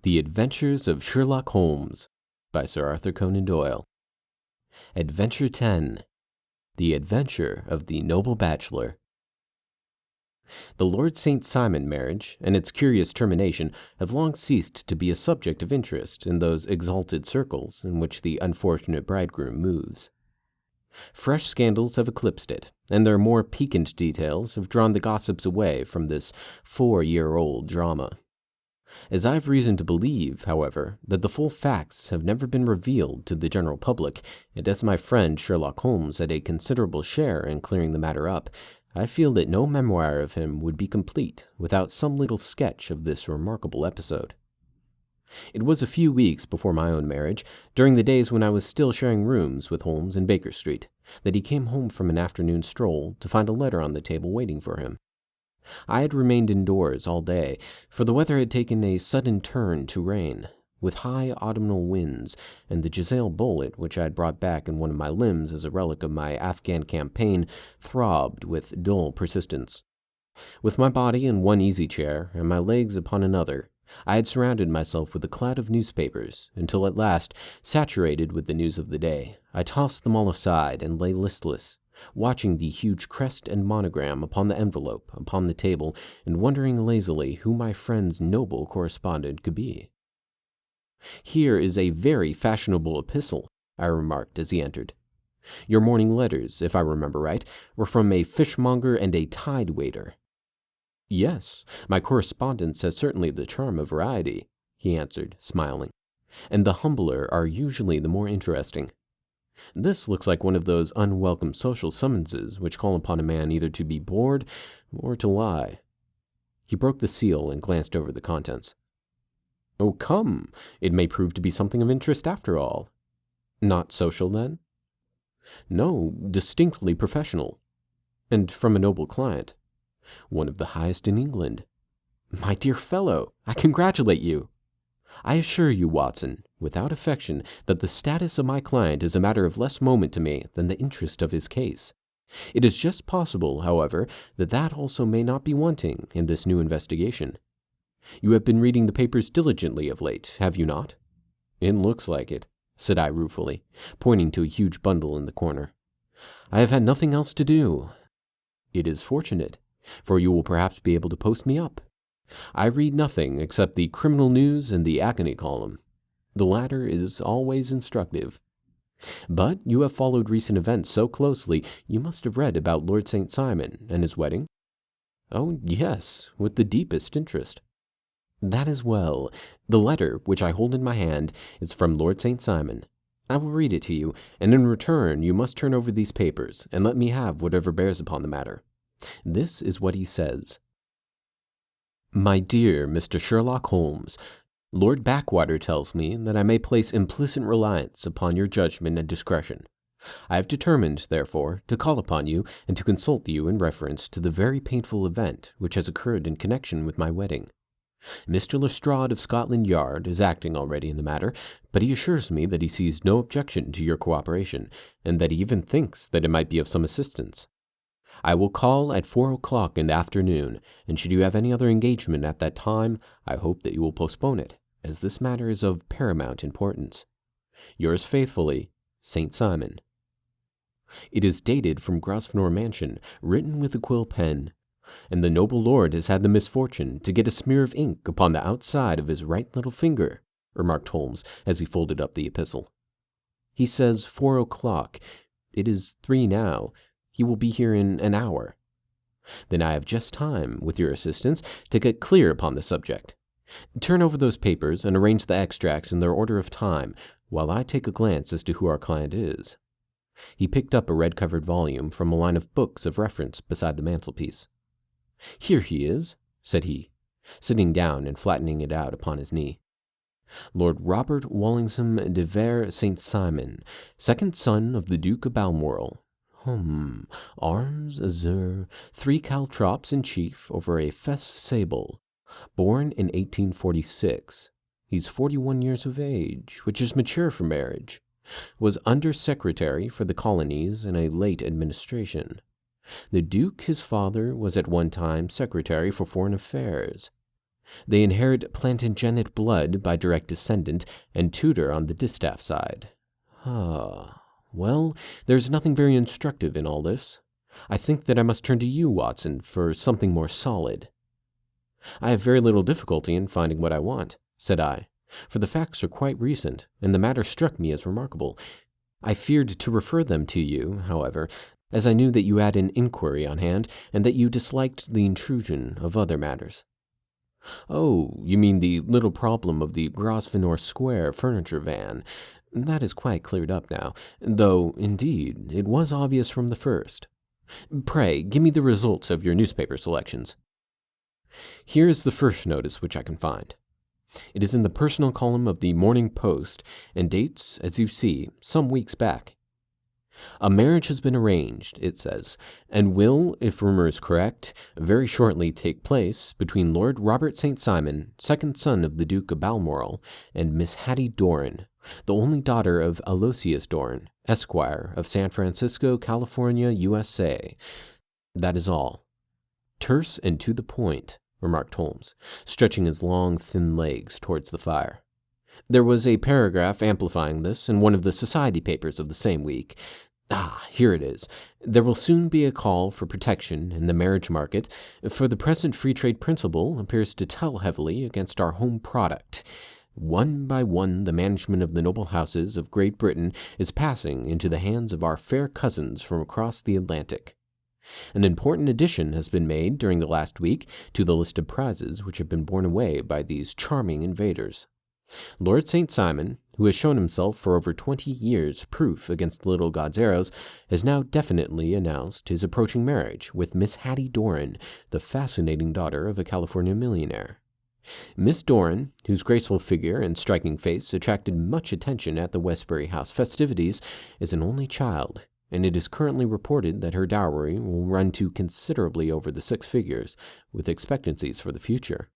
The Adventures of Sherlock Holmes by Sir Arthur Conan Doyle. Adventure 10. The Adventure of the Noble Bachelor. The Lord St. Simon marriage and its curious termination have long ceased to be a subject of interest in those exalted circles in which the unfortunate bridegroom moves. Fresh scandals have eclipsed it, and their more piquant details have drawn the gossips away from this 4-year-old drama. As I have reason to believe, however, that the full facts have never been revealed to the general public, and as my friend Sherlock Holmes had a considerable share in clearing the matter up, I feel that no memoir of him would be complete without some little sketch of this remarkable episode. It was a few weeks before my own marriage, during the days when I was still sharing rooms with Holmes in Baker Street, that he came home from an afternoon stroll to find a letter on the table waiting for him. I had remained indoors all day, for the weather had taken a sudden turn to rain, with high autumnal winds, and the Giselle bullet which I had brought back in one of my limbs as a relic of my Afghan campaign throbbed with dull persistence. With my body in one easy chair and my legs upon another, I had surrounded myself with a cloud of newspapers, until at last, saturated with the news of the day, I tossed them all aside and lay listless, watching the huge crest and monogram upon the envelope upon the table, and wondering lazily who my friend's noble correspondent could be. "Here is a very fashionable epistle," I remarked as he entered. "Your morning letters, if I remember right, were from a fishmonger and a tide waiter." "Yes, my correspondence has certainly the charm of variety," he answered, smiling, "and the humbler are usually the more interesting. This looks like one of those unwelcome social summonses which call upon a man either to be bored or to lie." He broke the seal and glanced over the contents. "Oh, come, it may prove to be something of interest after all." "Not social, then?" "No, distinctly professional." "And from a noble client?" "One of the highest in England." "My dear fellow, I congratulate you." "I assure you, Watson, without affection, that the status of my client is a matter of less moment to me than the interest of his case. It is just possible, however, that also may not be wanting in this new investigation. You have been reading the papers diligently of late, have you not?" "It looks like it," said I ruefully, pointing to a huge bundle in the corner. "I have had nothing else to do." "It is fortunate, for you will perhaps be able to post me up. I read nothing except the criminal news and the agony column. The latter is always instructive. But you have followed recent events so closely, you must have read about Lord St. Simon and his wedding?" "Oh, yes, with the deepest interest." "That is well. The letter, which I hold in my hand, is from Lord St. Simon. I will read it to you, and in return you must turn over these papers, and let me have whatever bears upon the matter. This is what he says. "My dear Mr. Sherlock Holmes, Lord Backwater tells me that I may place implicit reliance upon your judgment and discretion. I have determined, therefore, to call upon you and to consult you in reference to the very painful event which has occurred in connection with my wedding. Mr. Lestrade of Scotland Yard is acting already in the matter, but he assures me that he sees no objection to your cooperation, and that he even thinks that it might be of some assistance. I will call at 4 o'clock in the afternoon, and should you have any other engagement at that time, I hope that you will postpone it, as this matter is of paramount importance. Yours faithfully, St. Simon." It is dated from Grosvenor Mansion, written with a quill pen, and the noble lord has had the misfortune to get a smear of ink upon the outside of his right little finger, remarked Holmes as he folded up the epistle. "He says 4 o'clock. It is 3 now. He will be here in an hour. Then I have just time, with your assistance, to get clear upon the subject. Turn over those papers and arrange the extracts in their order of time, while I take a glance as to who our client is." He picked up a red-covered volume from a line of books of reference beside the mantelpiece. "Here he is," said he, sitting down and flattening it out upon his knee. "Lord Robert Walsingham de Vere St. Simon, second son of the Duke of Balmoral. Arms azure, 3 caltrops in chief over a fess sable. Born in 1846. He's 41 years of age, which is mature for marriage. Was under-secretary for the colonies in a late administration. The Duke, his father, was at one time secretary for foreign affairs. They inherit Plantagenet blood by direct descendant and Tudor on the distaff side. Well, there's nothing very instructive in all this. I think that I must turn to you, Watson, for something more solid. I have very little difficulty in finding what I want, said I, for the facts are quite recent, and the matter struck me as remarkable. I feared to refer them to you, however, as I knew that you had an inquiry on hand, and that you disliked the intrusion of other matters. Oh, you mean the little problem of the Grosvenor Square furniture van. That is quite cleared up now, though, indeed, it was obvious from the first. Pray, give me the results of your newspaper selections. Here is the first notice which I can find. It is in the personal column of the Morning Post, and dates, as you see, some weeks back. A marriage has been arranged, it says, and will, if rumor is correct, very shortly take place between Lord Robert St. Simon, second son of the Duke of Balmoral, and Miss Hattie Doran, the only daughter of Aloysius Doran, Esquire, of San Francisco, California, USA. That is all. Terse and to the point, remarked Holmes, stretching his long, thin legs towards the fire. There was a paragraph amplifying this in one of the society papers of the same week. Here it is. There will soon be a call for protection in the marriage market, for the present free trade principle appears to tell heavily against our home product. One by one, the management of the noble houses of Great Britain is passing into the hands of our fair cousins from across the Atlantic. An important addition has been made during the last week to the list of prizes which have been borne away by these charming invaders. Lord St. Simon, who has shown himself for over 20 years proof against the little god's arrows, has now definitely announced his approaching marriage with Miss Hattie Doran, the fascinating daughter of a California millionaire. Miss Doran, whose graceful figure and striking face attracted much attention at the Westbury House festivities, is an only child, and it is currently reported that her dowry will run to considerably over the 6 figures, with expectancies for the future.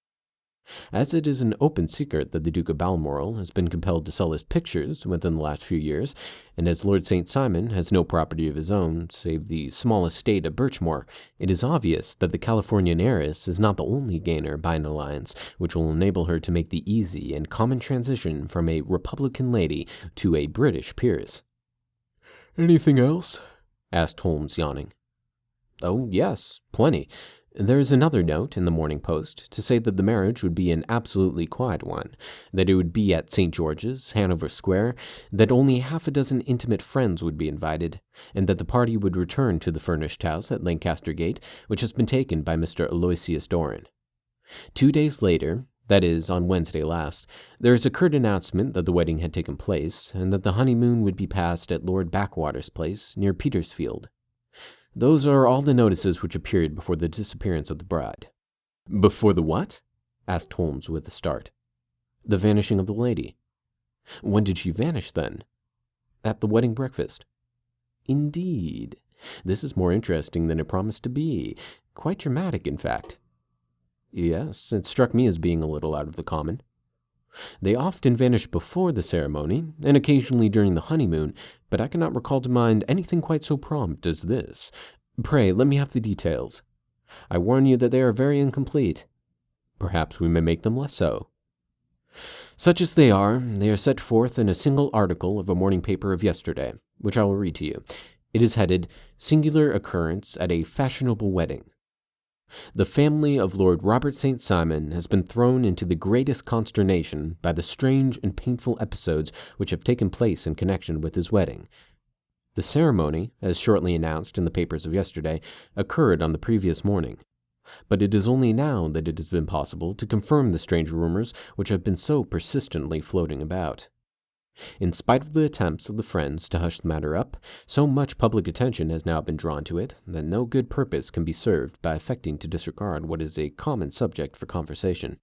As it is an open secret that the Duke of Balmoral has been compelled to sell his pictures within the last few years, and as Lord St. Simon has no property of his own save the small estate of Birchmoor, it is obvious that the Californian heiress is not the only gainer by an alliance which will enable her to make the easy and common transition from a Republican lady to a British peeress. "Anything else?" asked Holmes, yawning. "Oh, yes, plenty. There is another note in the Morning Post to say that the marriage would be an absolutely quiet one, that it would be at St. George's, Hanover Square, that only half a dozen intimate friends would be invited, and that the party would return to the furnished house at Lancaster Gate, which has been taken by Mr. Aloysius Doran. 2 days later, that is, on Wednesday last, there is a curt announcement that the wedding had taken place, and that the honeymoon would be passed at Lord Backwater's place, near Petersfield. Those are all the notices which appeared before the disappearance of the bride." "Before the what?" asked Holmes with a start. "The vanishing of the lady." "When did she vanish, then?" "At the wedding breakfast." "Indeed. This is more interesting than it promised to be. Quite dramatic, in fact." "Yes, it struck me as being a little out of the common." "They often vanish before the ceremony, and occasionally during the honeymoon, but I cannot recall to mind anything quite so prompt as this. Pray, let me have the details. I warn you that they are very incomplete." "Perhaps we may make them less so." "Such as they are set forth in a single article of a morning paper of yesterday, which I will read to you. It is headed, 'Singular Occurrence at a Fashionable Wedding.' The family of Lord Robert St. Simon has been thrown into the greatest consternation by the strange and painful episodes which have taken place in connection with his wedding. The ceremony, as shortly announced in the papers of yesterday, occurred on the previous morning. But it is only now that it has been possible to confirm the strange rumors which have been so persistently floating about. In spite of the attempts of the friends to hush the matter up, so much public attention has now been drawn to it that no good purpose can be served by affecting to disregard what is a common subject for conversation.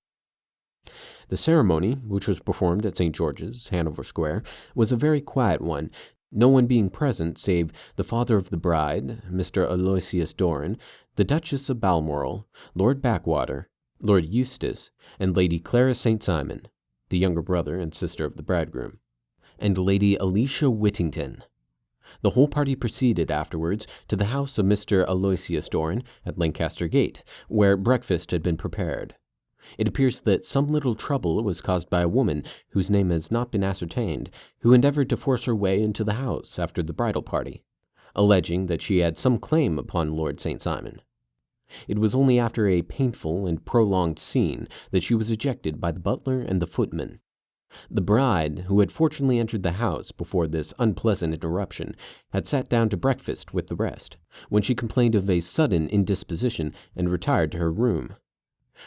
The ceremony, which was performed at St. George's, Hanover Square, was a very quiet one, no one being present save the father of the bride, Mr. Aloysius Doran, the Duchess of Balmoral, Lord Backwater, Lord Eustace, and Lady Clara St. Simon, the younger brother and sister of the bridegroom, and Lady Alicia Whittington. The whole party proceeded afterwards to the house of Mr. Aloysius Doran at Lancaster Gate, where breakfast had been prepared. It appears that some little trouble was caused by a woman, whose name has not been ascertained, who endeavored to force her way into the house after the bridal party, alleging that she had some claim upon Lord St. Simon. It was only after a painful and prolonged scene that she was ejected by the butler and the footman. The bride, who had fortunately entered the house before this unpleasant interruption, had sat down to breakfast with the rest, when she complained of a sudden indisposition and retired to her room.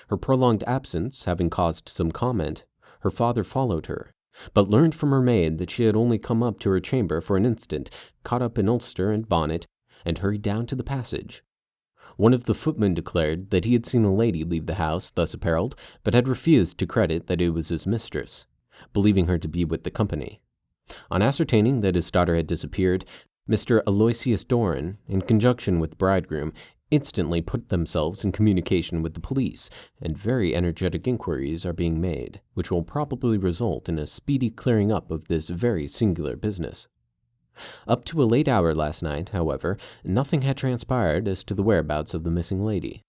Her prolonged absence having caused some comment, her father followed her, but learned from her maid that she had only come up to her chamber for an instant, caught up an ulster and bonnet, and hurried down to the passage. One of the footmen declared that he had seen a lady leave the house thus apparelled, but had refused to credit that it was his mistress, believing her to be with the company. On ascertaining that his daughter had disappeared, Mr. Aloysius Doran, in conjunction with the bridegroom, instantly put themselves in communication with the police, and very energetic inquiries are being made, which will probably result in a speedy clearing up of this very singular business. Up to a late hour last night, however, nothing had transpired as to the whereabouts of the missing lady.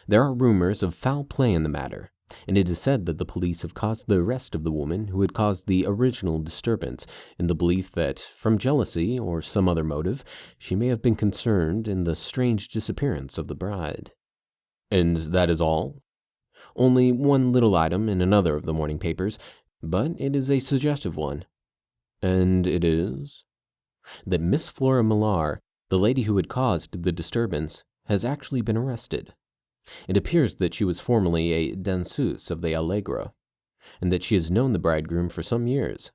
There are rumors of foul play in the matter, and it is said that the police have caused the arrest of the woman who had caused the original disturbance, in the belief that, from jealousy or some other motive, she may have been concerned in the strange disappearance of the bride. And that is all? Only one little item in another of the morning papers, but it is a suggestive one. And it is that Miss Flora Millar, the lady who had caused the disturbance, has actually been arrested. It appears that she was formerly a danseuse of the Allegro, and that she has known the bridegroom for some years.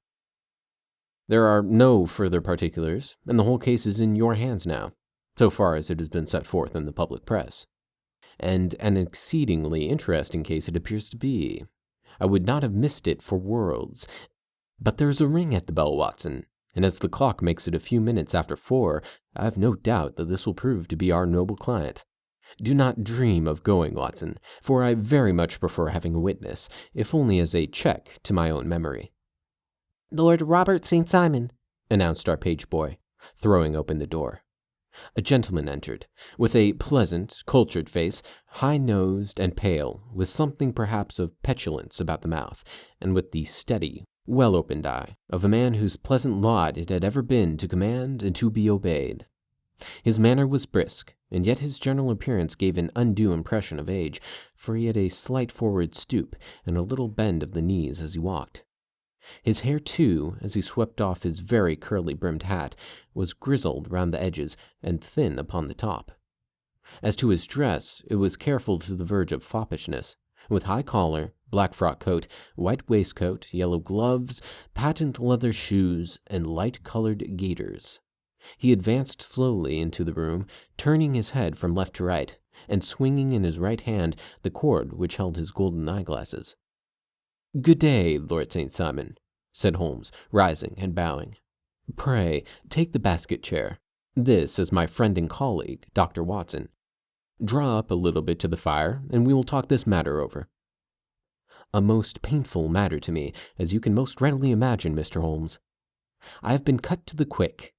There are no further particulars, and the whole case is in your hands now, so far as it has been set forth in the public press. And an exceedingly interesting case it appears to be. I would not have missed it for worlds. But there is a ring at the bell, Watson, and as the clock makes it a few minutes after 4, I have no doubt that this will prove to be our noble client. Do not dream of going, Watson, for I very much prefer having a witness, if only as a check to my own memory. Lord Robert St. Simon, announced our page boy, throwing open the door. A gentleman entered, with a pleasant, cultured face, high-nosed and pale, with something perhaps of petulance about the mouth, and with the steady, well-opened eye of a man whose pleasant lot it had ever been to command and to be obeyed. His manner was brisk, and yet his general appearance gave an undue impression of age, for he had a slight forward stoop and a little bend of the knees as he walked. His hair, too, as he swept off his very curly-brimmed hat, was grizzled round the edges and thin upon the top. As to his dress, it was careful to the verge of foppishness, with high collar, black frock coat, white waistcoat, yellow gloves, patent leather shoes, and light-colored gaiters. He advanced slowly into the room, turning his head from left to right, and swinging in his right hand the cord which held his golden eyeglasses. "Good day, Lord St. Simon," said Holmes, rising and bowing. "Pray, take the basket chair. This is my friend and colleague, Dr. Watson. Draw up a little bit to the fire, and we will talk this matter over." "A most painful matter to me, as you can most readily imagine, Mr. Holmes. I have been cut to the quick.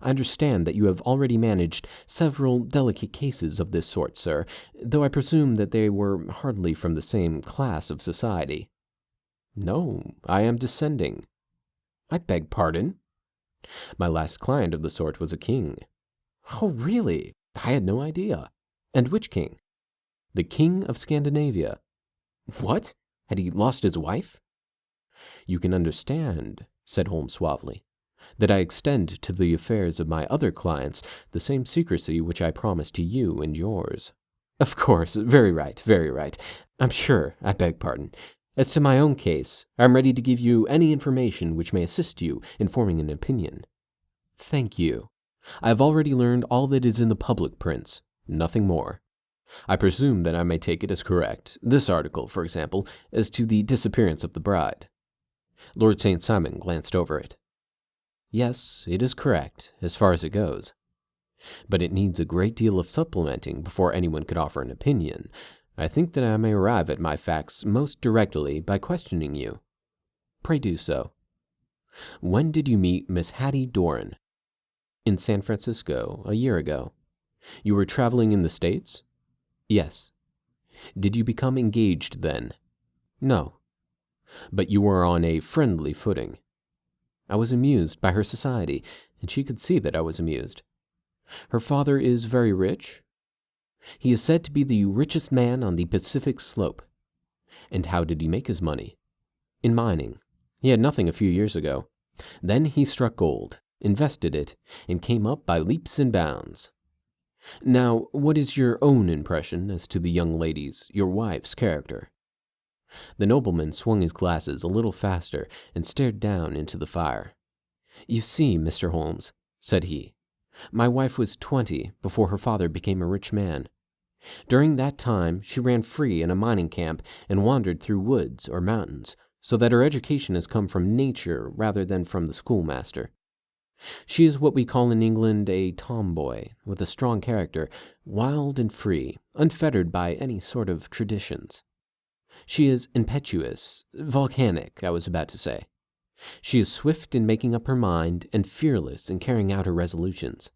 I understand that you have already managed several delicate cases of this sort, sir, though I presume that they were hardly from the same class of society." "No, I am descending." "I beg pardon?" "My last client of the sort was a king." "Oh, really? I had no idea. And which king?" "The King of Scandinavia." "What? Had he lost his wife?" "You can understand," said Holmes suavely, "that I extend to the affairs of my other clients the same secrecy which I promise to you and yours." "Of course, very right, very right. I'm sure, I beg pardon. As to my own case, I am ready to give you any information which may assist you in forming an opinion." "Thank you. I have already learned all that is in the public prints, nothing more. I presume that I may take it as correct, this article, for example, as to the disappearance of the bride." Lord St. Simon glanced over it. "Yes, it is correct, as far as it goes. But it needs a great deal of supplementing before anyone could offer an opinion. I think that I may arrive at my facts most directly by questioning you." "Pray do so." "When did you meet Miss Hattie Doran?" "In San Francisco, a year ago." "You were traveling in the States?" "Yes." "Did you become engaged then?" No, but you were on a friendly footing. I was amused by her society, and she could see that I was amused. Her father is very rich. He is said to be the richest man on the Pacific slope. And how did he make his money? In mining. He had nothing a few years ago. Then he struck gold, invested it, and came up by leaps and bounds. Now, what is your own impression as to the young lady's, your wife's, character?" The nobleman swung his glasses a little faster and stared down into the fire. "You see, Mr. Holmes," said he, "my wife was 20 before her father became a rich man. During that time she ran free in a mining camp and wandered through woods or mountains, so that her education has come from nature rather than from the schoolmaster. She is what we call in England a tomboy, with a strong character, wild and free, unfettered by any sort of traditions. She is impetuous, volcanic, I was about to say. She is swift in making up her mind and fearless in carrying out her resolutions.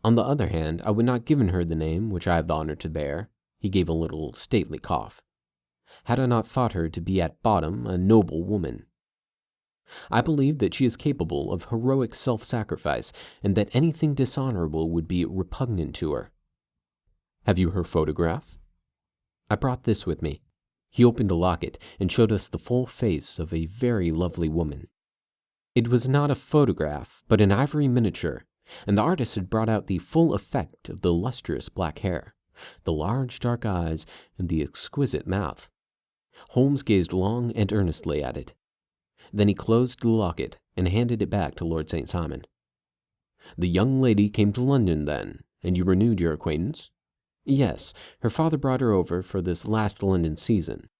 On the other hand, I would not given her the name which I have the honor to bear," he gave a little stately cough, "had I not thought her to be at bottom a noble woman. I believe that she is capable of heroic self-sacrifice, and that anything dishonorable would be repugnant to her. Have you her photograph?" "I brought this with me." He opened a locket and showed us the full face of a very lovely woman. It was not a photograph, but an ivory miniature, and the artist had brought out the full effect of the lustrous black hair, the large dark eyes, and the exquisite mouth. Holmes gazed long and earnestly at it. Then he closed the locket and handed it back to Lord St. Simon. "The young lady came to London, then, and you renewed your acquaintance?" "Yes, her father brought her over for this last London season.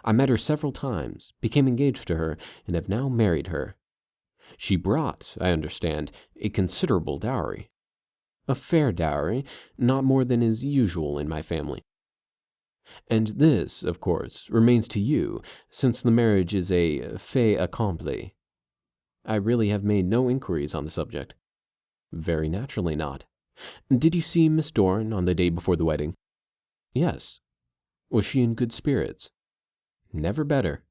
I met her several times, became engaged to her, and have now married her." "She brought, I understand, a considerable dowry." "A fair dowry, not more than is usual in my family." "And this, of course, remains to you, since the marriage is a fait accompli." "I really have made no inquiries on the subject." "Very naturally not. Did you see Miss Doran on the day before the wedding?" "Yes." "Was she in good spirits?" "Never better.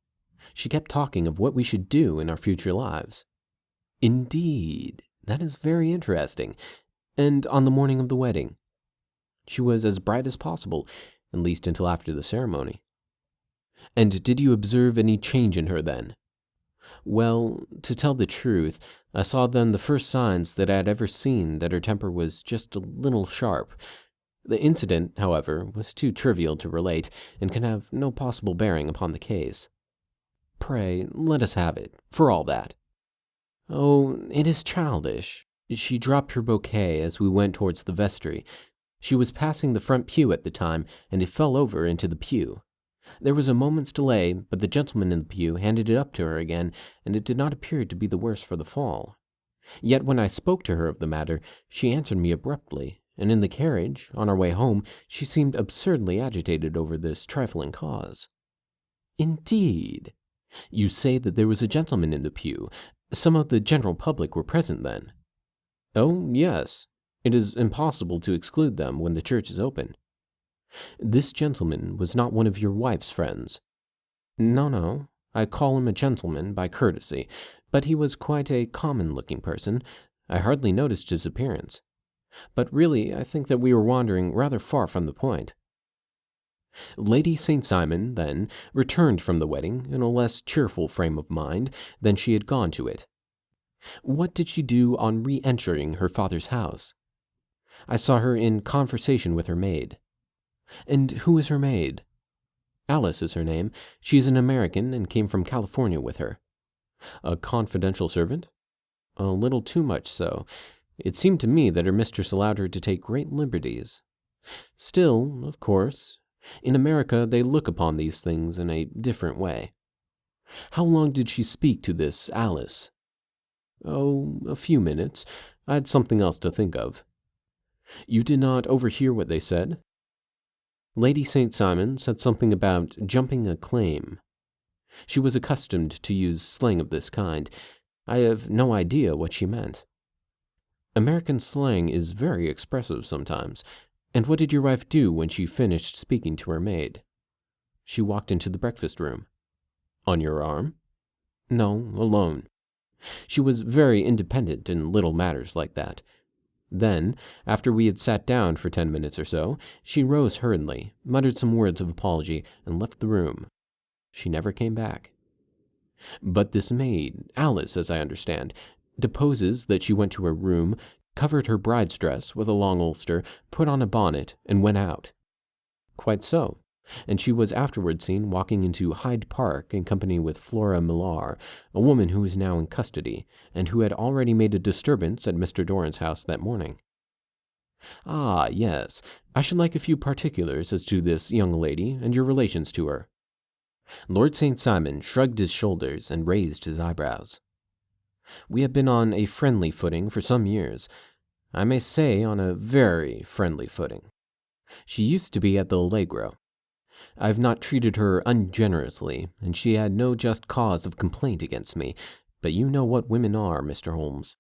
She kept talking of what we should do in our future lives." "Indeed, that is very interesting. And on the morning of the wedding?" "She was as bright as possible, at least until after the ceremony." "And did you observe any change in her then?" "Well, to tell the truth, I saw then the first signs that I had ever seen that her temper was just a little sharp. The incident, however, was too trivial to relate, and can have no possible bearing upon the case." "Pray, let us have it, for all that." "Oh, it is childish. She dropped her bouquet as we went towards the vestry. She was passing the front pew at the time, and it fell over into the pew. There was a moment's delay, but the gentleman in the pew handed it up to her again, and it did not appear to be the worse for the fall. Yet when I spoke to her of the matter, she answered me abruptly, and in the carriage, on our way home, she seemed absurdly agitated over this trifling cause." "Indeed! You say that there was a gentleman in the pew. Some of the general public were present then?" "Oh, yes. It is impossible to exclude them when the church is open." "This gentleman was not one of your wife's friends?" No. I call him a gentleman by courtesy, but he was quite a common-looking person. I hardly noticed his appearance. But really, I think that we were wandering rather far from the point." Lady St. Simon, then, returned from the wedding in a less cheerful frame of mind than she had gone to it. "What did she do on re-entering her father's house?" "I saw her in conversation with her maid." "And who is her maid?" "Alice is her name. She is an American and came from California with her." "A confidential servant?" "A little too much so. It seemed to me that her mistress allowed her to take great liberties. Still, of course, in America they look upon these things in a different way." "How long did she speak to this Alice?" "Oh, a few minutes. I had something else to think of." "You did not overhear what they said?" "Lady St. Simon said something about jumping a claim. She was accustomed to use slang of this kind. I have no idea what she meant." "American slang is very expressive sometimes. And what did your wife do when she finished speaking to her maid?" She walked into the breakfast room. On your arm? No, alone. She was very independent in little matters like that. Then, after we had sat down for 10 minutes or so, she rose hurriedly, muttered some words of apology, and left the room. She never came back. But this maid, Alice, as I understand, deposes that she went to her room, covered her bride's dress with a long ulster, put on a bonnet, and went out. Quite so. And she was afterward seen walking into Hyde Park in company with Flora Millar, a woman who is now in custody, and who had already made a disturbance at Mr. Doran's house that morning. Ah, yes. I should like a few particulars as to this young lady and your relations to her. Lord St. Simon shrugged his shoulders and raised his eyebrows. We have been on a friendly footing for some years. I may say on a very friendly footing. She used to be at the Allegro. I've not treated her ungenerously, and she had no just cause of complaint against me, but you know what women are, Mr. Holmes.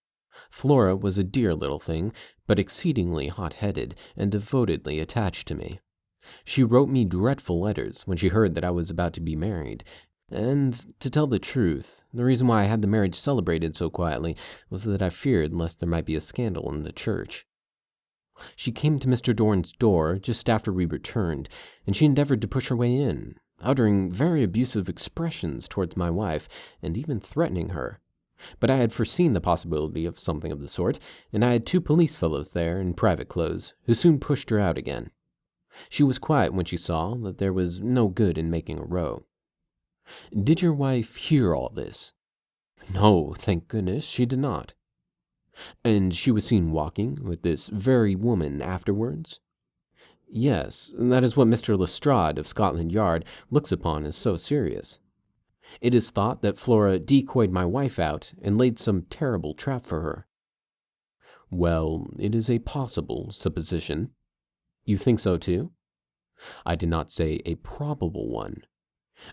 Flora was a dear little thing, but exceedingly hot-headed and devotedly attached to me. She wrote me dreadful letters when she heard that I was about to be married, and, to tell the truth, the reason why I had the marriage celebrated so quietly was that I feared lest there might be a scandal in the church. She came to Mr. Doran's door just after we returned, and she endeavored to push her way in, uttering very abusive expressions towards my wife, and even threatening her. But I had foreseen the possibility of something of the sort, and I had 2 police fellows there in private clothes, who soon pushed her out again. She was quiet when she saw that there was no good in making a row. Did your wife hear all this? No, thank goodness, she did not. And she was seen walking with this very woman afterwards? Yes, that is what Mr. Lestrade of Scotland Yard looks upon as so serious. It is thought that Flora decoyed my wife out and laid some terrible trap for her. Well, it is a possible supposition. You think so too? I did not say a probable one.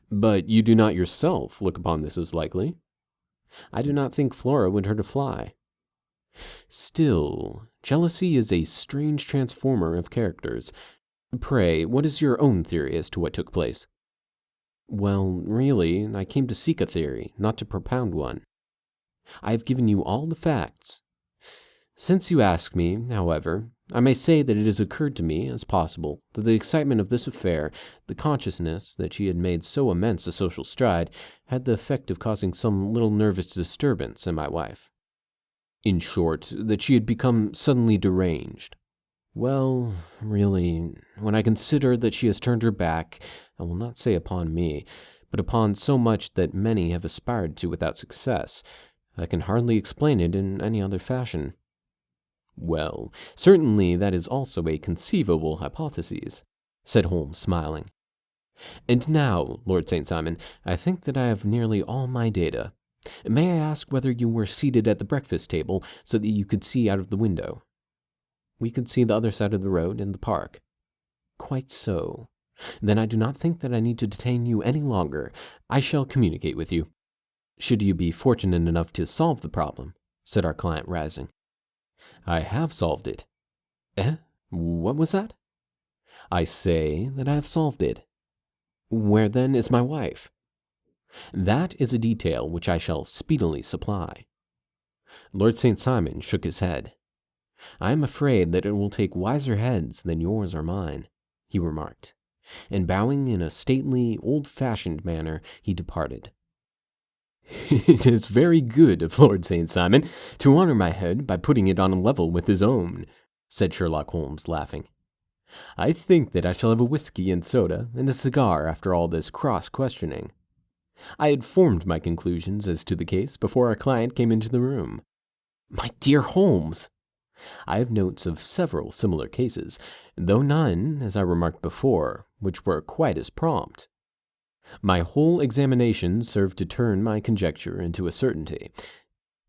But you do not yourself look upon this as likely? I do not think Flora would hurt a fly. Still, jealousy is a strange transformer of characters. Pray, what is your own theory as to what took place? Well, really, I came to seek a theory, not to propound one. I have given you all the facts. Since you ask me, however, I may say that it has occurred to me as possible that the excitement of this affair, the consciousness that she had made so immense a social stride, had the effect of causing some little nervous disturbance in my wife. In short, that she had become suddenly deranged. Well, really, when I consider that she has turned her back, I will not say upon me, but upon so much that many have aspired to without success, I can hardly explain it in any other fashion. Well, certainly that is also a conceivable hypothesis, said Holmes, smiling. And now, Lord St. Simon, I think that I have nearly all my data. May I ask whether you were seated at the breakfast table so that you could see out of the window? We could see the other side of the road and the park. Quite so. Then I do not think that I need to detain you any longer. I shall communicate with you. Should you be fortunate enough to solve the problem, said our client, rising. I have solved it. Eh? What was that? I say that I have solved it. Where, then, is my wife? That is a detail which I shall speedily supply. Lord St. Simon shook his head. I am afraid that it will take wiser heads than yours or mine, he remarked, and bowing in a stately, old-fashioned manner, he departed. It is very good of Lord St. Simon to honor my head by putting it on a level with his own, said Sherlock Holmes, laughing. I think that I shall have a whiskey and soda and a cigar after all this cross-questioning. I had formed my conclusions as to the case before our client came into the room. My dear Holmes, I have notes of several similar cases, though none, as I remarked before, which were quite as prompt. My whole examination served to turn my conjecture into a certainty.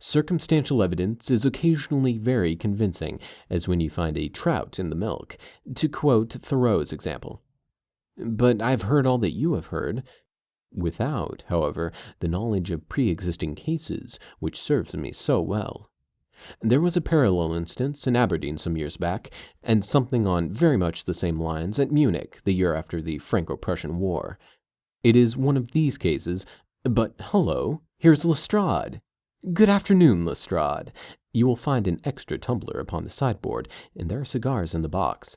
Circumstantial evidence is occasionally very convincing, as when you find a trout in the milk, to quote Thoreau's example. But I have heard all that you have heard, without, however, the knowledge of pre-existing cases, which serves me so well. There was a parallel instance in Aberdeen some years back, and something on very much the same lines at Munich the year after the Franco-Prussian War. It is one of these cases, but hello, here's Lestrade. Good afternoon, Lestrade. You will find an extra tumbler upon the sideboard, and there are cigars in the box.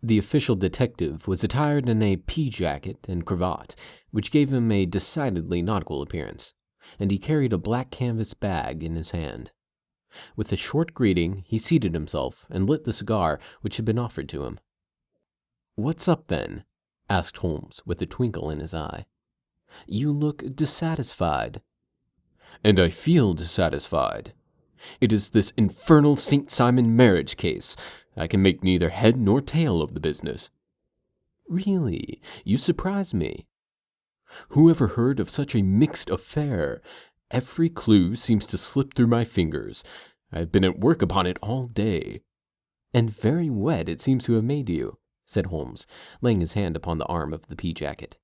The official detective was attired in a pea jacket and cravat, which gave him a decidedly nautical appearance, and he carried a black canvas bag in his hand. With a short greeting, he seated himself and lit the cigar which had been offered to him. "What's up, then?" asked Holmes, with a twinkle in his eye. "You look dissatisfied." "And I feel dissatisfied. It is this infernal St. Simon marriage case. I can make neither head nor tail of the business." "Really? You surprise me." "Who ever heard of such a mixed affair? Every clue seems to slip through my fingers. I have been at work upon it all day." "And very wet it seems to have made you," said Holmes, laying his hand upon the arm of the pea jacket.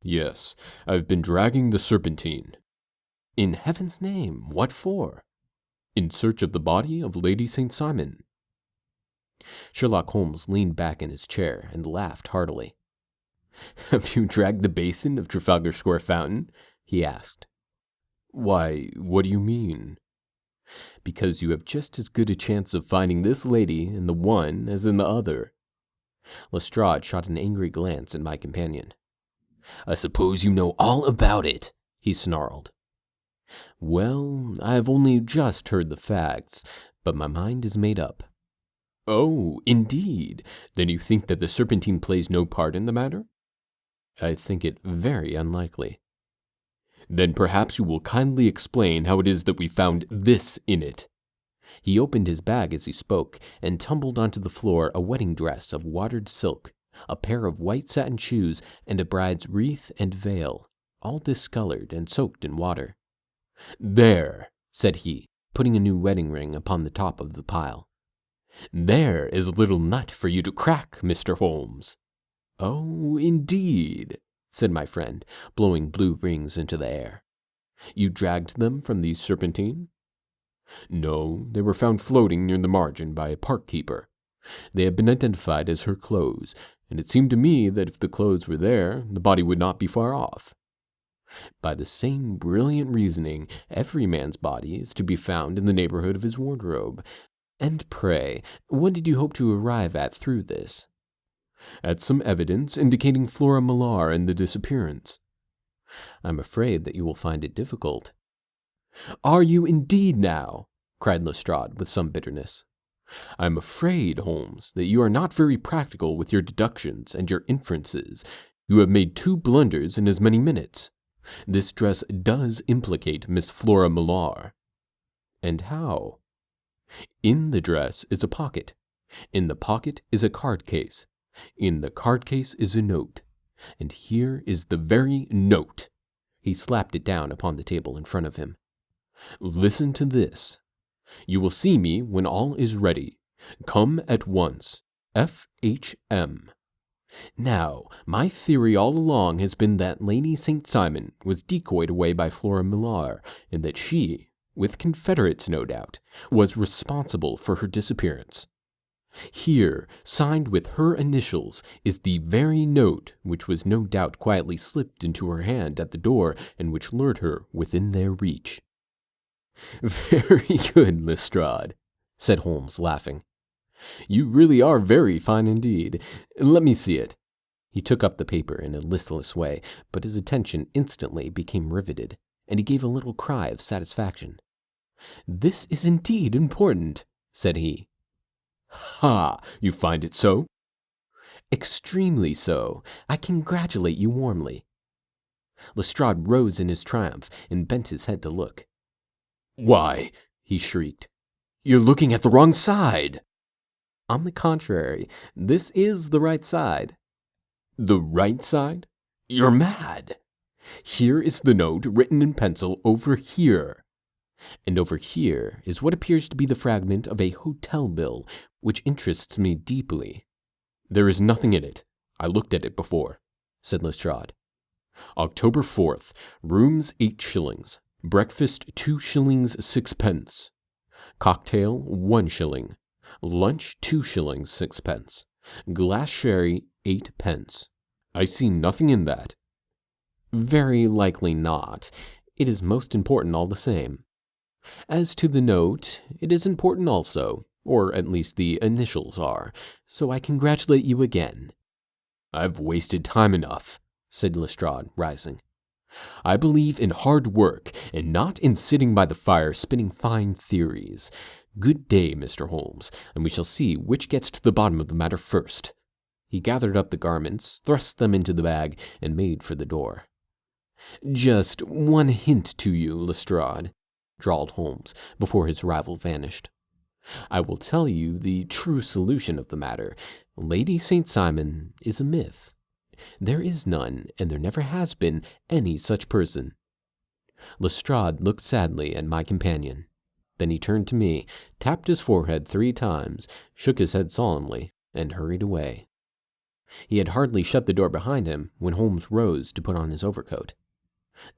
"Yes, I've been dragging the Serpentine." "In heaven's name, what for?" "In search of the body of Lady St. Simon." Sherlock Holmes leaned back in his chair and laughed heartily. "Have you dragged the basin of Trafalgar Square fountain?" he asked. "Why, what do you mean?" "Because you have just as good a chance of finding this lady in the one as in the other." Lestrade shot an angry glance at my companion. "I suppose you know all about it," he snarled. "Well, I have only just heard the facts, but my mind is made up." "Oh, indeed? Then you think that the Serpentine plays no part in the matter?" "I think it very unlikely." "Then perhaps you will kindly explain how it is that we found this in it." He opened his bag as he spoke, and tumbled onto the floor a wedding dress of watered silk, a pair of white satin shoes, and a bride's wreath and veil, all discolored and soaked in water. "There," said he, putting a new wedding ring upon the top of the pile. "There is a little nut for you to crack, Mr. Holmes." "Oh, indeed," said my friend, blowing blue rings into the air. "You dragged them from the Serpentine?" "No, they were found floating near the margin by a park keeper. They have been identified as her clothes, and it seemed to me that if the clothes were there, the body would not be far off." "By the same brilliant reasoning, every man's body is to be found in the neighborhood of his wardrobe. And pray, what did you hope to arrive at through this?" "At some evidence indicating Flora Millar and the disappearance." "I'm afraid that you will find it difficult." "Are you indeed now?" cried Lestrade with some bitterness. "I'm afraid, Holmes, that you are not very practical with your deductions and your inferences. You have made 2 blunders in as many minutes. This dress does implicate Miss Flora Millar." "And how?" "In the dress is a pocket. In the pocket is a card case. In the card case is a note. And here is the very note." He slapped it down upon the table in front of him. "Listen to this. You will see me when all is ready. Come at once. F.H.M. Now, my theory all along has been that Lady St. Simon was decoyed away by Flora Millar, and that she, with confederates no doubt, was responsible for her disappearance. Here, signed with her initials, is the very note which was no doubt quietly slipped into her hand at the door and which lured her within their reach." "Very good, Lestrade," said Holmes, laughing. "You really are very fine indeed. Let me see it." He took up the paper in a listless way, but his attention instantly became riveted, and he gave a little cry of satisfaction. "This is indeed important," said he. "Ha! You find it so?" "Extremely so. I congratulate you warmly." Lestrade rose in his triumph and bent his head to look. "Why," he shrieked, "you're looking at the wrong side." "On the contrary, this is the right side." "The right side? You're mad. Here is the note written in pencil over here. And over here is what appears to be the fragment of a hotel bill, which interests me deeply." "There is nothing in it. I looked at it before," said Lestrade. "October 4th, rooms 8 shillings, breakfast 2 shillings 6 pence. Cocktail, 1 shilling. Lunch, 2 shillings, 6 pence. Glass sherry, 8 pence. I see nothing in that. Very likely not. It is most important all the same. As to the note, it is important also, or at least the initials are, so I congratulate you again. I've wasted time enough, said Lestrade, rising. I believe in hard work, and not in sitting by the fire spinning fine theories. Good day, Mr. Holmes, and we shall see which gets to the bottom of the matter first. He gathered up the garments, thrust them into the bag, and made for the door. Just one hint to you, Lestrade, drawled Holmes, before his rival vanished. I will tell you the true solution of the matter. Lady St. Simon is a myth. There is none, and there never has been, any such person. Lestrade looked sadly at my companion. Then he turned to me, tapped his forehead 3 times, shook his head solemnly, and hurried away. He had hardly shut the door behind him when Holmes rose to put on his overcoat.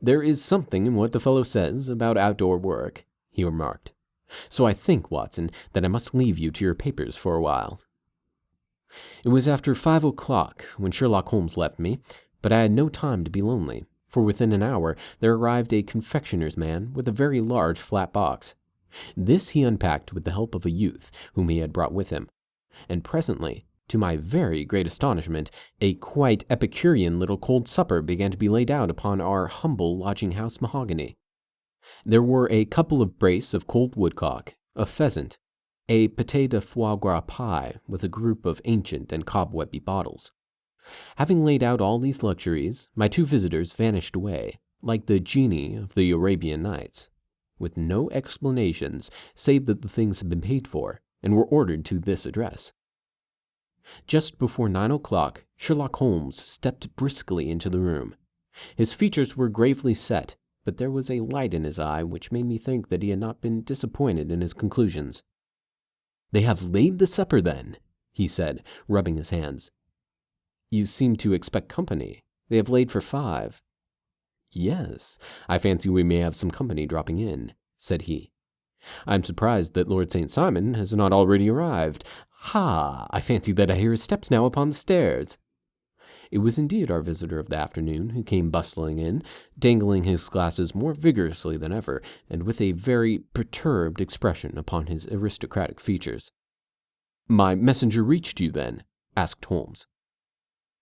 There is something in what the fellow says about outdoor work, he remarked. So I think, Watson, that I must leave you to your papers for a while. It was after 5 o'clock when Sherlock Holmes left me, but I had no time to be lonely, for within an hour there arrived a confectioner's man with a very large flat box. This he unpacked with the help of a youth whom he had brought with him, and presently, to my very great astonishment, a quite Epicurean little cold supper began to be laid out upon our humble lodging-house mahogany. There were a couple of brace of cold woodcock, a pheasant, a pâté de foie gras pie with a group of ancient and cobwebby bottles. Having laid out all these luxuries, my 2 visitors vanished away, like the genii of the Arabian Nights, with no explanations save that the things had been paid for, and were ordered to this address. Just before 9 o'clock, Sherlock Holmes stepped briskly into the room. His features were gravely set, but there was a light in his eye which made me think that he had not been disappointed in his conclusions. They have laid the supper, then, he said, rubbing his hands. You seem to expect company. They have laid for 5. Yes, I fancy we may have some company dropping in, said he. I'm surprised that Lord St. Simon has not already arrived. Ha! I fancy that I hear his steps now upon the stairs. It was indeed our visitor of the afternoon who came bustling in, dangling his glasses more vigorously than ever, and with a very perturbed expression upon his aristocratic features. My messenger reached you, then? Asked Holmes.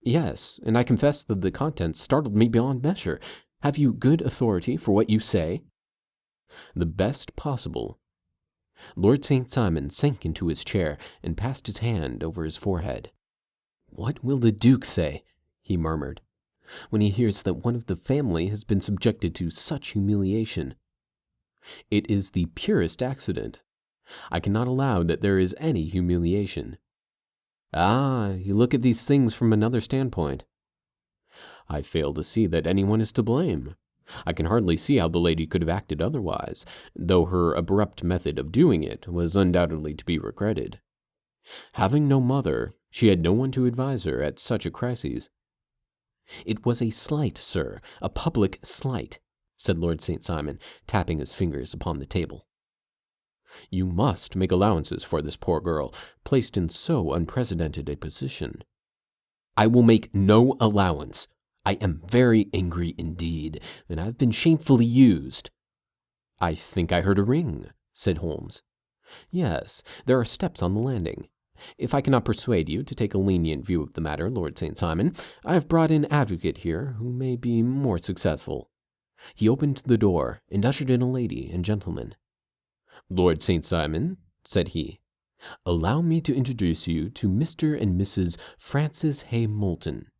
Yes, and I confess that the contents startled me beyond measure. Have you good authority for what you say? The best possible. Lord St. Simon sank into his chair and passed his hand over his forehead. What will the Duke say, he murmured, when he hears that one of the family has been subjected to such humiliation? It is the purest accident. I cannot allow that there is any humiliation. Ah, you look at these things from another standpoint. I fail to see that anyone is to blame. I can hardly see how the lady could have acted otherwise, though her abrupt method of doing it was undoubtedly to be regretted. Having no mother, she had no one to advise her at such a crisis. It was a slight, sir, a public slight, said Lord St. Simon, tapping his fingers upon the table. You must make allowances for this poor girl, placed in so unprecedented a position. I will make no allowance. I am very angry indeed, and I have been shamefully used. I think I heard a ring, said Holmes. Yes, there are steps on the landing. If I cannot persuade you to take a lenient view of the matter, Lord St. Simon, I have brought an advocate here who may be more successful. He opened the door and ushered in a lady and gentleman. Lord St. Simon, said he, allow me to introduce you to Mr. and Mrs. Francis Hay Moulton.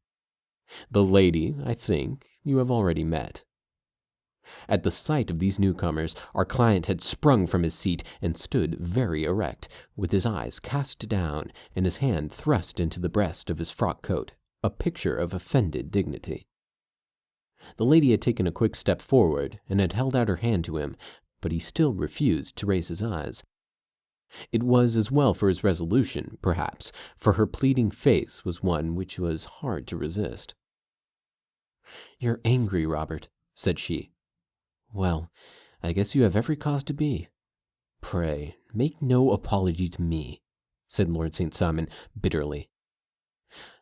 The lady, I think, you have already met. At the sight of these newcomers, our client had sprung from his seat and stood very erect, with his eyes cast down and his hand thrust into the breast of his frock coat, a picture of offended dignity. The lady had taken a quick step forward and had held out her hand to him, but he still refused to raise his eyes. It was as well for his resolution, perhaps, for her pleading face was one which was hard to resist. "You're angry, Robert," said she. "Well, I guess you have every cause to be. Pray, make no apology to me, said Lord St. Simon bitterly.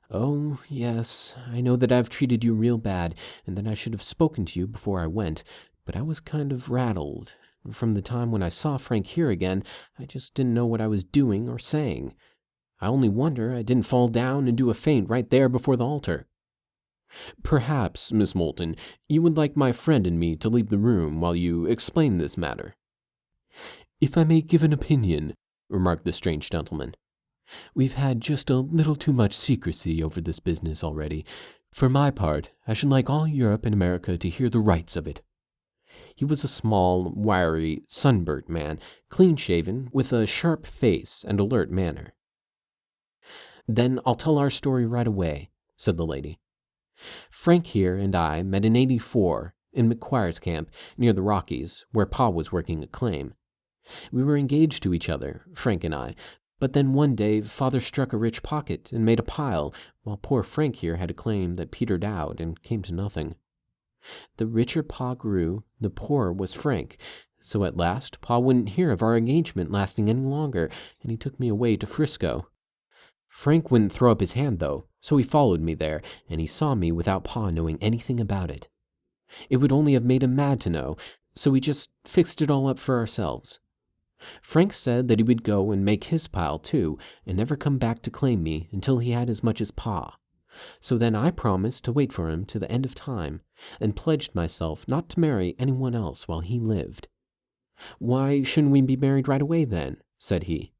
Oh, yes, I know that I've treated you real bad, and that I should have spoken to you before I went, but I was kind of rattled. From the time when I saw Frank here again, I just didn't know what I was doing or saying. I only wonder I didn't fall down and do a faint right there before the altar. Perhaps, Miss Moulton, you would like my friend and me to leave the room while you explain this matter. If I may give an opinion, remarked the strange gentleman, we've had just a little too much secrecy over this business already. For my part, I should like all Europe and America to hear the rights of it. He was a small, wiry, sunburnt man, clean-shaven, with a sharp face and alert manner. Then I'll tell our story right away, said the lady. Frank here and I met in '84 in McQuire's camp near the Rockies, where Pa was working a claim. We were engaged to each other, Frank and I, but then one day Father struck a rich pocket and made a pile, while poor Frank here had a claim that petered out and came to nothing. The richer Pa grew, the poorer was Frank, so at last Pa wouldn't hear of our engagement lasting any longer, and he took me away to Frisco. Frank wouldn't throw up his hand, though, so he followed me there, and he saw me without Pa knowing anything about it. It would only have made him mad to know, so we just fixed it all up for ourselves. Frank said that he would go and make his pile, too, and never come back to claim me until he had as much as Pa. So then I promised to wait for him to the end of time, and pledged myself not to marry anyone else while he lived. Why shouldn't we be married right away, then? Said he.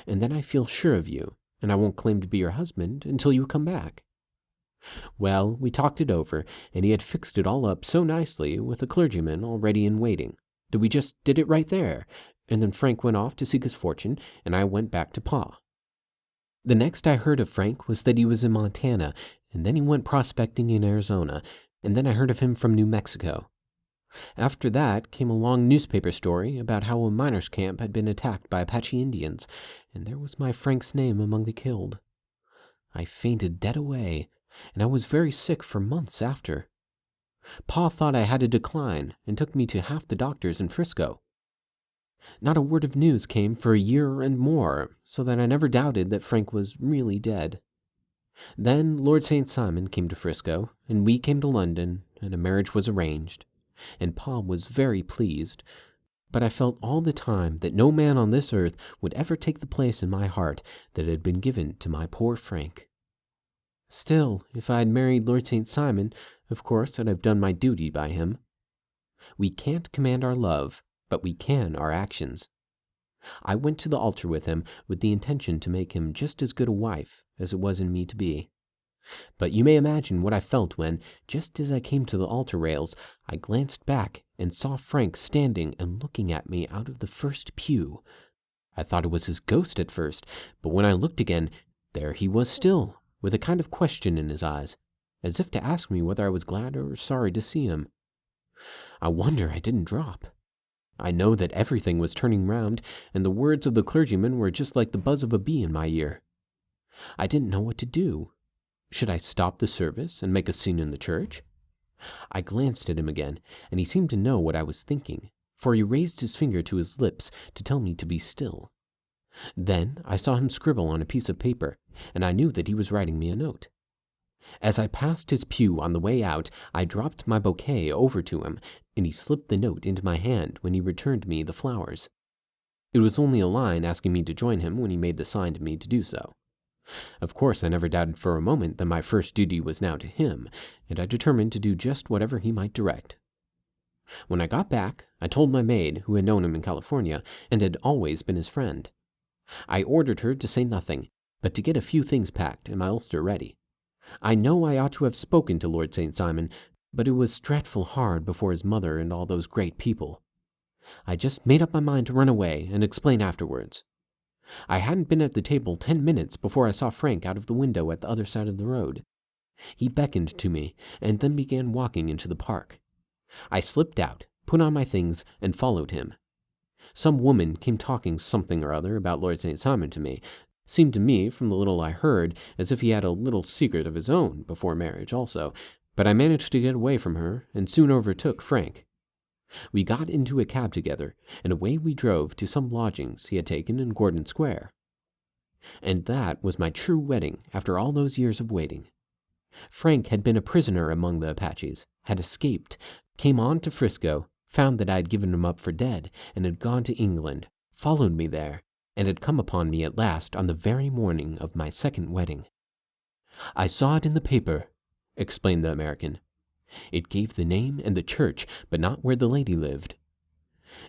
And then I feel sure of you, and I won't claim to be your husband until you come back. Well, we talked it over, and he had fixed it all up so nicely with a clergyman all ready and waiting, that we just did it right there, and then Frank went off to seek his fortune, and I went back to Pa. The next I heard of Frank was that he was in Montana, and then he went prospecting in Arizona, and then I heard of him from New Mexico. After that came a long newspaper story about how a miners' camp had been attacked by Apache Indians, and there was my Frank's name among the killed. I fainted dead away, and I was very sick for months after. Pa thought I had a decline and took me to half the doctors in Frisco. Not a word of news came for a year and more, so that I never doubted that Frank was really dead. Then Lord St. Simon came to Frisco, and we came to London, and a marriage was arranged, and Pa was very pleased. But I felt all the time that no man on this earth would ever take the place in my heart that had been given to my poor Frank. Still, if I had married Lord St. Simon, of course I'd have done my duty by him. We can't command our love, but we can our actions. I went to the altar with him with the intention to make him just as good a wife as it was in me to be. But you may imagine what I felt when, just as I came to the altar rails, I glanced back and saw Frank standing and looking at me out of the first pew. I thought it was his ghost at first, but when I looked again, there he was still, with a kind of question in his eyes, as if to ask me whether I was glad or sorry to see him. I wonder I didn't drop. I know that everything was turning round, and the words of the clergyman were just like the buzz of a bee in my ear. I didn't know what to do. Should I stop the service and make a scene in the church? I glanced at him again, and he seemed to know what I was thinking, for he raised his finger to his lips to tell me to be still. Then I saw him scribble on a piece of paper, and I knew that he was writing me a note. As I passed his pew on the way out, I dropped my bouquet over to him, and he slipped the note into my hand when he returned me the flowers. It was only a line asking me to join him when he made the sign to me to do so. Of course, I never doubted for a moment that my first duty was now to him, and I determined to do just whatever he might direct. When I got back, I told my maid, who had known him in California, and had always been his friend. I ordered her to say nothing, but to get a few things packed and my ulster ready. I know I ought to have spoken to Lord St. Simon, but it was dreadful hard before his mother and all those great people. I just made up my mind to run away and explain afterwards. I hadn't been at the table 10 minutes before I saw Frank out of the window at the other side of the road. He beckoned to me, and then began walking into the park. I slipped out, put on my things, and followed him. Some woman came talking something or other about Lord St. Simon to me. Seemed to me, from the little I heard, as if he had a little secret of his own before marriage also, but I managed to get away from her, and soon overtook Frank. We got into a cab together, and away we drove to some lodgings he had taken in Gordon Square. And that was my true wedding after all those years of waiting. Frank had been a prisoner among the Apaches, had escaped, came on to Frisco, found that I had given him up for dead, and had gone to England, followed me there, and had come upon me at last on the very morning of my second wedding. "I saw it in the paper," explained the American. "It gave the name and the church, but not where the lady lived.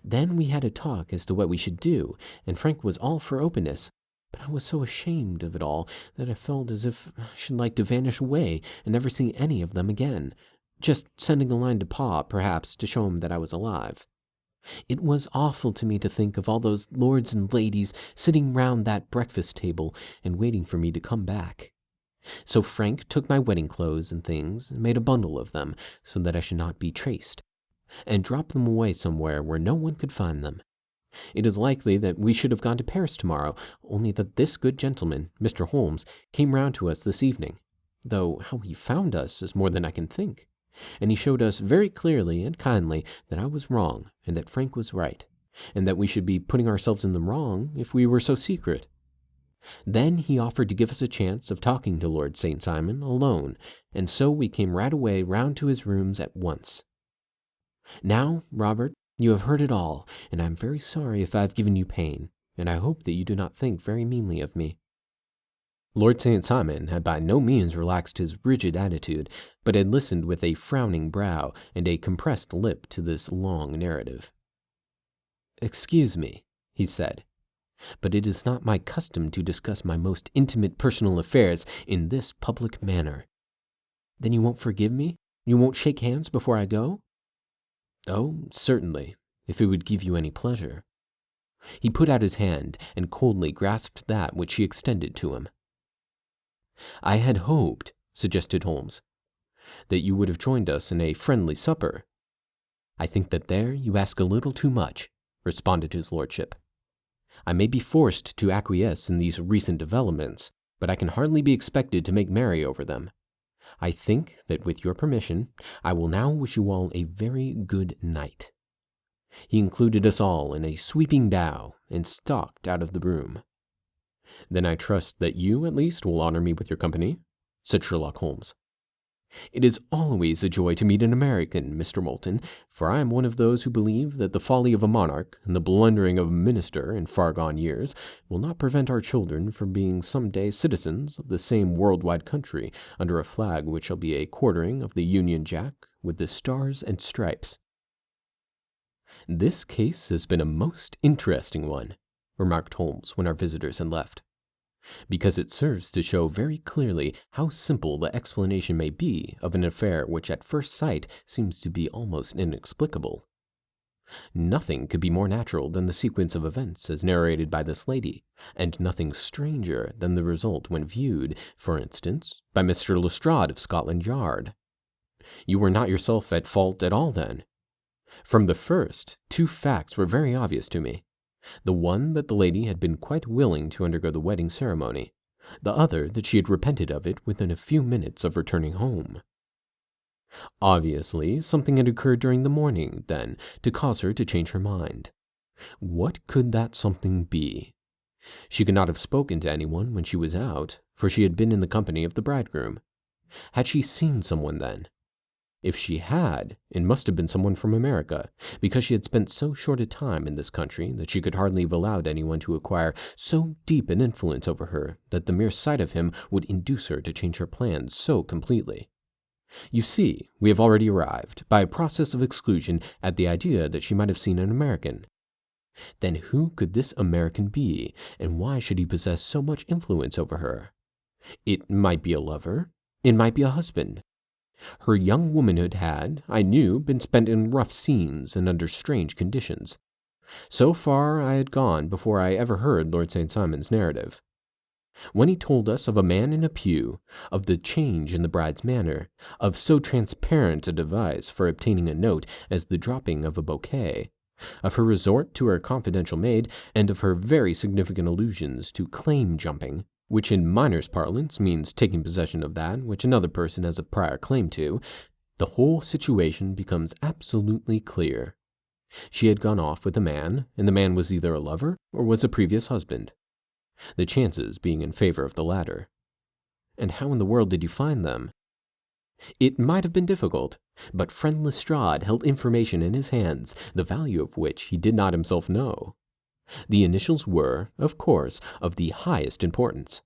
Then we had a talk as to what we should do, and Frank was all for openness, but I was so ashamed of it all that I felt as if I should like to vanish away and never see any of them again, just sending a line to Pa, perhaps, to show him that I was alive. It was awful to me to think of all those lords and ladies sitting round that breakfast table and waiting for me to come back. So Frank took my wedding clothes and things and made a bundle of them so that I should not be traced, and dropped them away somewhere where no one could find them. It is likely that we should have gone to Paris tomorrow, only that this good gentleman, Mr. Holmes, came round to us this evening, though how he found us is more than I can think, and he showed us very clearly and kindly that I was wrong and that Frank was right, and that we should be putting ourselves in the wrong if we were so secret. Then he offered to give us a chance of talking to Lord St. Simon alone, and so we came right away round to his rooms at once. Now, Robert, you have heard it all, and I am very sorry if I have given you pain, and I hope that you do not think very meanly of me." Lord St. Simon had by no means relaxed his rigid attitude, but had listened with a frowning brow and a compressed lip to this long narrative. "Excuse me," he said, "but it is not my custom to discuss my most intimate personal affairs in this public manner." "Then you won't forgive me? You won't shake hands before I go?" "Oh, certainly, if it would give you any pleasure." He put out his hand and coldly grasped that which she extended to him. "I had hoped," suggested Holmes, "that you would have joined us in a friendly supper." "I think that there you ask a little too much," responded his lordship. "I may be forced to acquiesce in these recent developments, but I can hardly be expected to make merry over them. I think that with your permission, I will now wish you all a very good night." He included us all in a sweeping bow and stalked out of the room. "Then I trust that you, at least, will honor me with your company," said Sherlock Holmes. "It is always a joy to meet an American, Mr. Moulton, for I am one of those who believe that the folly of a monarch and the blundering of a minister in far-gone years will not prevent our children from being some day citizens of the same world-wide country under a flag which shall be a quartering of the Union Jack with the stars and stripes." "This case has been a most interesting one," remarked Holmes when our visitors had left, "because it serves to show very clearly how simple the explanation may be of an affair which at first sight seems to be almost inexplicable. Nothing could be more natural than the sequence of events as narrated by this lady, and nothing stranger than the result when viewed, for instance, by Mr. Lestrade of Scotland Yard. You were not yourself at fault at all, then? From the first, two facts were very obvious to me. The one that the lady had been quite willing to undergo the wedding ceremony, the other that she had repented of it within a few minutes of returning home. Obviously, something had occurred during the morning, then, to cause her to change her mind. What could that something be? She could not have spoken to anyone when she was out, for she had been in the company of the bridegroom. Had she seen someone then? If she had, it must have been someone from America, because she had spent so short a time in this country that she could hardly have allowed anyone to acquire so deep an influence over her that the mere sight of him would induce her to change her plans so completely. You see, we have already arrived, by a process of exclusion, at the idea that she might have seen an American. Then who could this American be, and why should he possess so much influence over her? It might be a lover. It might be a husband. Her young womanhood had, I knew, been spent in rough scenes and under strange conditions. So far I had gone before I ever heard Lord St. Simon's narrative. When he told us of a man in a pew, of the change in the bride's manner, of so transparent a device for obtaining a note as the dropping of a bouquet, of her resort to her confidential maid, and of her very significant allusions to claim-jumping, which in miners' parlance means taking possession of that which another person has a prior claim to, the whole situation becomes absolutely clear. She had gone off with a man, and the man was either a lover or was a previous husband, the chances being in favor of the latter. And how in the world did you find them? It might have been difficult, but friend Lestrade held information in his hands, the value of which he did not himself know. The initials were, of course, of the highest importance,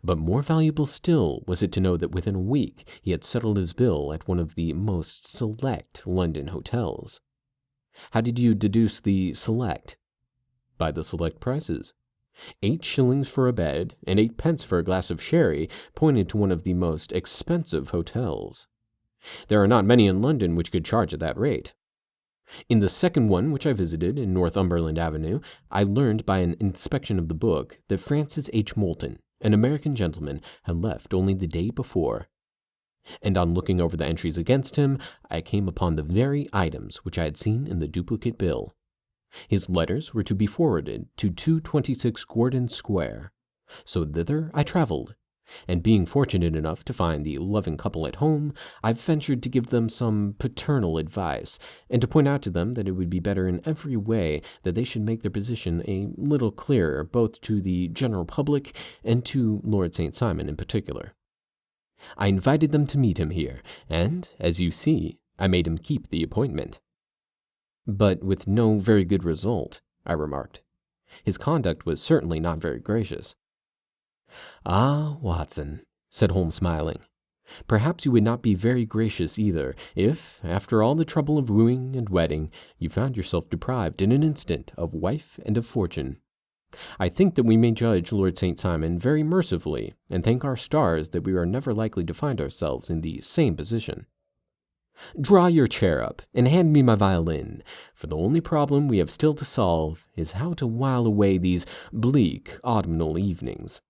but more valuable still was it to know that within a week he had settled his bill at one of the most select London hotels. How did you deduce the select? By the select prices. 8 shillings for a bed and 8 pence for a glass of sherry pointed to one of the most expensive hotels. There are not many in London which could charge at that rate. In the second one which I visited in Northumberland Avenue, I learned by an inspection of the book that Francis H. Moulton, an American gentleman, had left only the day before. And on looking over the entries against him, I came upon the very items which I had seen in the duplicate bill. His letters were to be forwarded to 226 Gordon Square. So thither I traveled, and being fortunate enough to find the loving couple at home, I ventured to give them some paternal advice, and to point out to them that it would be better in every way that they should make their position a little clearer both to the general public and to Lord St. Simon in particular. I invited them to meet him here, and, as you see, I made him keep the appointment. But with no very good result, I remarked. His conduct was certainly not very gracious. Ah, Watson, said Holmes, smiling, perhaps you would not be very gracious either, if, after all the trouble of wooing and wedding, you found yourself deprived in an instant of wife and of fortune. I think that we may judge Lord St. Simon very mercifully, and thank our stars that we are never likely to find ourselves in the same position. Draw your chair up, and hand me my violin, for the only problem we have still to solve is how to while away these bleak autumnal evenings.